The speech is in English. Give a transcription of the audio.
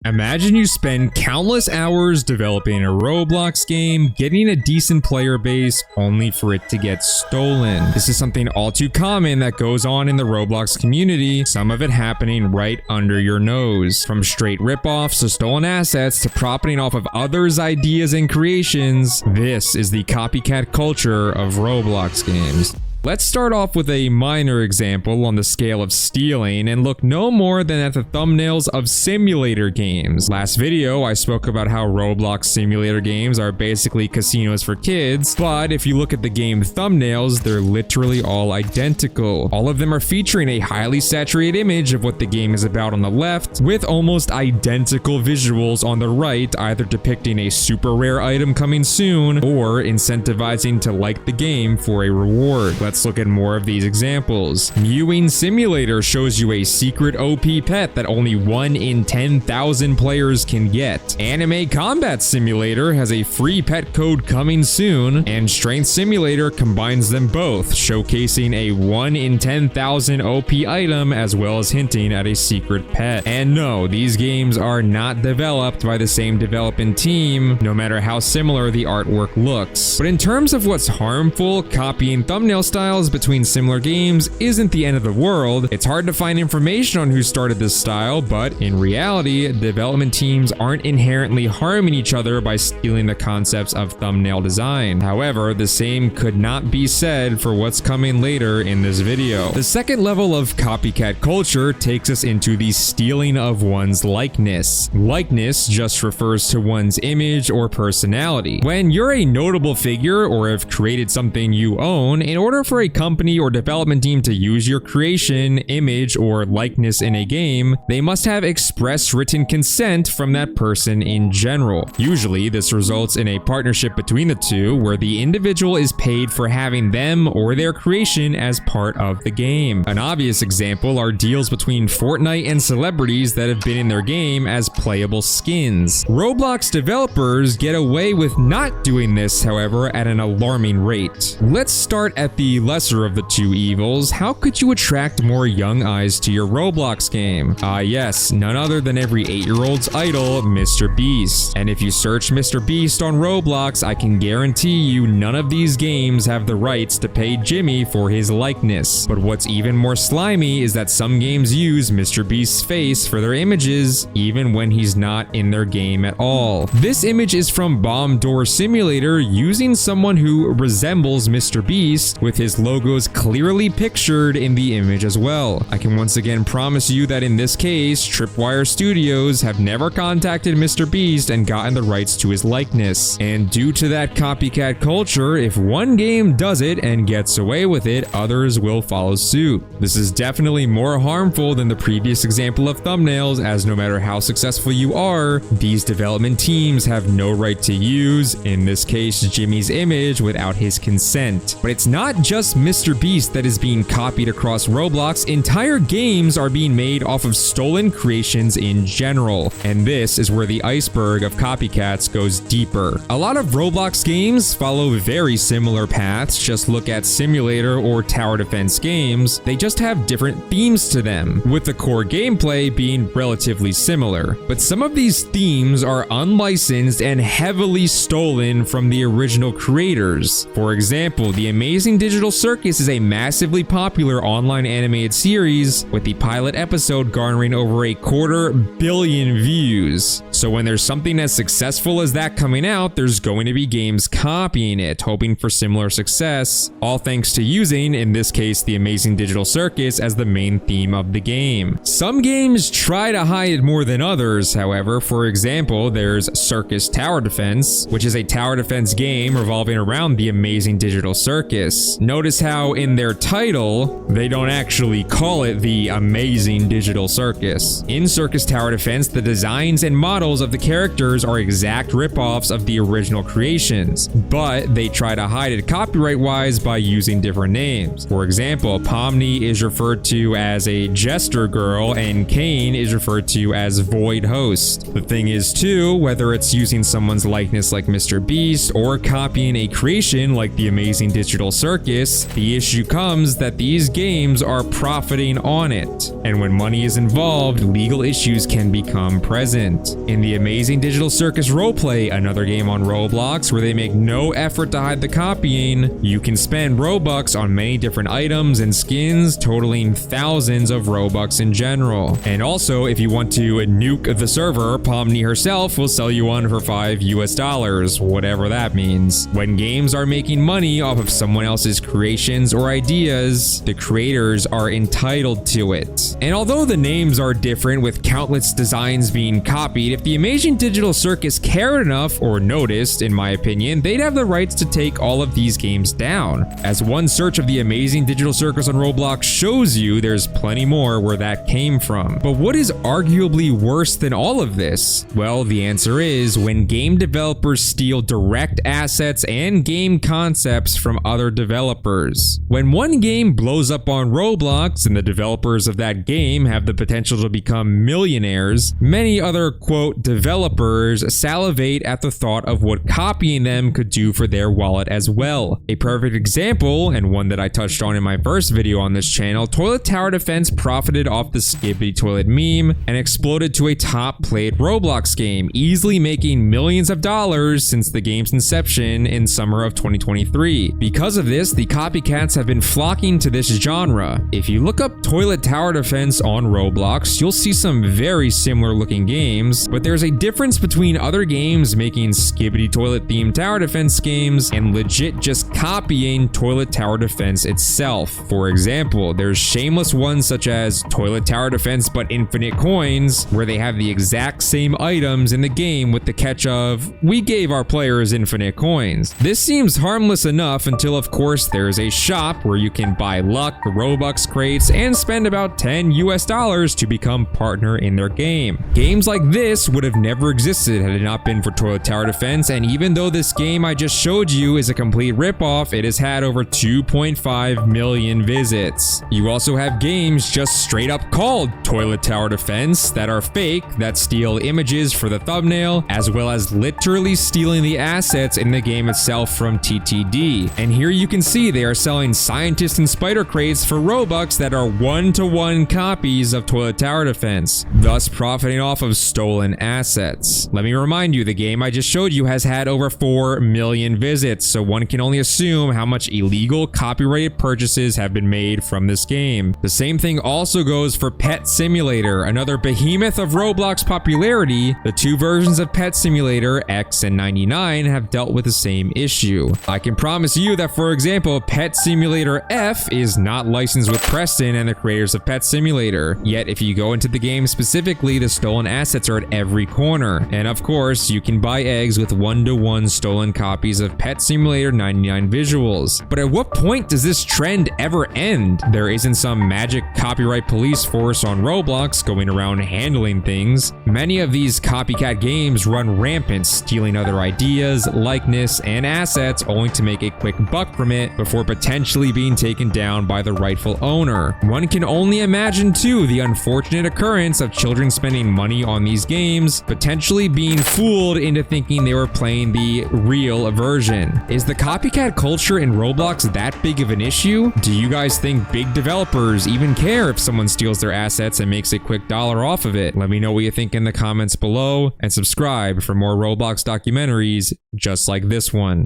Imagine you spend countless hours developing a Roblox game, getting a decent player base, only for it to get stolen. This is something all too common that goes on in the Roblox community, some of it happening right under your nose. From straight ripoffs to stolen assets to profiting off of others' ideas and creations, this is the copycat culture of Roblox games. Let's start off with a minor example on the scale of stealing and look no more than at the thumbnails of simulator games. Last video, I spoke about how Roblox simulator games are basically casinos for kids, but if you look at the game thumbnails, they're literally all identical. All of them are featuring a highly saturated image of what the game is about on the left, with almost identical visuals on the right, either depicting a super rare item coming soon or incentivizing to like the game for a reward. Let's look at more of these examples. Mewing Simulator shows you a secret OP pet that only 1 in 10,000 players can get. Anime Combat Simulator has a free pet code coming soon, and Strength Simulator combines them both, showcasing a 1 in 10,000 OP item as well as hinting at a secret pet. And no, these games are not developed by the same development team, no matter how similar the artwork looks. But in terms of what's harmful, copying thumbnail styles between similar games isn't the end of the world. It's hard to find information on who started this style, but in reality, development teams aren't inherently harming each other by stealing the concepts of thumbnail design. However, the same could not be said for what's coming later in this video. The second level of copycat culture takes us into the stealing of one's likeness. Likeness just refers to one's image or personality. When you're a notable figure or have created something you own, in order for a company or development team to use your creation, image, or likeness in a game, they must have express written consent from that person in general. Usually, this results in a partnership between the two, where the individual is paid for having them or their creation as part of the game. An obvious example are deals between Fortnite and celebrities that have been in their game as playable skins. Roblox developers get away with not doing this, however, at an alarming rate. Let's start at the lesser of the two evils. How could you attract more young eyes to your Roblox game? Yes, none other than every 8-year-old's idol, Mr. Beast. And if you search Mr. Beast on Roblox, I can guarantee you none of these games have the rights to pay Jimmy for his likeness. But what's even more slimy is that some games use Mr. Beast's face for their images, even when he's not in their game at all. This image is from Bomb Door Simulator, using someone who resembles Mr. Beast, with his logos clearly pictured in the image as well. I can once again promise you that in this case, Tripwire Studios have never contacted Mr. Beast and gotten the rights to his likeness. And due to that copycat culture, if one game does it and gets away with it, others will follow suit. This is definitely more harmful than the previous example of thumbnails, as no matter how successful you are, these development teams have no right to use, in this case, Jimmy's image without his consent. But it's not just Mr. Beast that is being copied across Roblox. Entire games are being made off of stolen creations in general, and this is where the iceberg of copycats goes deeper. A lot of Roblox games follow very similar paths. Just look at simulator or tower defense games. They just have different themes to them, with the core gameplay being relatively similar. But some of these themes are unlicensed and heavily stolen from the original creators. For example, the Amazing Digital Circus is a massively popular online animated series, with the pilot episode garnering over 250 million views. So when there's something as successful as that coming out, there's going to be games copying it, hoping for similar success, all thanks to using, in this case, the Amazing Digital Circus as the main theme of the game. Some games try to hide it more than others, however. For example, there's Circus Tower Defense, which is a tower defense game revolving around the Amazing Digital Circus. Notice how in their title, they don't actually call it the Amazing Digital Circus. In Circus Tower Defense, the designs and models of the characters are exact ripoffs of the original creations, but they try to hide it copyright-wise by using different names. For example, Pomni is referred to as a Jester Girl, and Kane is referred to as Void Host. The thing is too, whether it's using someone's likeness like Mr. Beast or copying a creation like the Amazing Digital Circus, circus, the issue comes that these games are profiting on it. And when money is involved, legal issues can become present. In the Amazing Digital Circus roleplay, another game on Roblox where they make no effort to hide the copying, you can spend Robux on many different items and skins, totaling thousands of Robux in general. And also, if you want to nuke the server, Pomni herself will sell you one for $5 US, whatever that means. When games are making money off of someone else's creations or ideas, the creators are entitled to it. And although the names are different with countless designs being copied, if the Amazing Digital Circus cared enough, or noticed, in my opinion, they'd have the rights to take all of these games down. As one search of the Amazing Digital Circus on Roblox shows you, there's plenty more where that came from. But what is arguably worse than all of this? Well, the answer is when game developers steal direct assets and game concepts from other developers. When one game blows up on Roblox and the developers of that game have the potential to become millionaires, many other, quote, developers salivate at the thought of what copying them could do for their wallet as well. A perfect example, and one that I touched on in my first video on this channel, Toilet Tower Defense profited off the Skibbity Toilet meme and exploded to a top played Roblox game, easily making millions of dollars since the game's inception in summer of 2023. Because of this, the copycats have been flocking to this genre. If you look up Toilet Tower Defense on Roblox, you'll see some very similar looking games, but there's a difference between other games making Skibbity Toilet themed tower defense games and legit just copying Toilet Tower Defense itself. For example, there's shameless ones such as Toilet Tower Defense but infinite coins, where they have the exact same items in the game with the catch of, we gave our players infinite coins. This seems harmless enough until of course there's a shop where you can buy luck, Robux crates, and spend about $10 US to become partner in their game. Games like this would have never existed had it not been for Toilet Tower Defense, and even though this game I just showed you is a complete ripoff, it has had over 2.5 million visits. You also have games just straight up called Toilet Tower Defense that are fake, that steal images for the thumbnail, as well as literally stealing the assets in the game itself from TTD. And here you can see they are selling scientist and spider crates for Robux that are one-to-one copies of Toilet Tower Defense, thus profiting off of stolen assets. Let me remind you, the game I just showed you has had over 4 million visits, so one can only assume how much illegal copyrighted purchases have been made from this game. The same thing also goes for Pet Simulator, another behemoth of Roblox popularity. The two versions of Pet Simulator, X and 99, have dealt with the same issue. I can promise you that, for example, Pet Simulator F is not licensed with Preston and the creators of Pet Simulator. Yet if you go into the game specifically, the stolen assets are at every corner. And of course, you can buy eggs with one-to-one stolen copies of Pet Simulator 99 visuals. But at what point does this trend ever end? There isn't some magic copyright police force on Roblox going around handling things. Many of these copycat games run rampant, stealing other ideas, likeness, and assets only to make a quick buck from it before potentially being taken down by the rightful owner. One can only imagine too the unfortunate occurrence of children spending money on these games, potentially being fooled into thinking they were playing the real version. Is the copycat culture in Roblox that big of an issue? Do you guys think big developers even care if someone steals their assets and makes a quick dollar off of it? Let me know what you think in the comments below, and subscribe for more Roblox documentaries just like this one.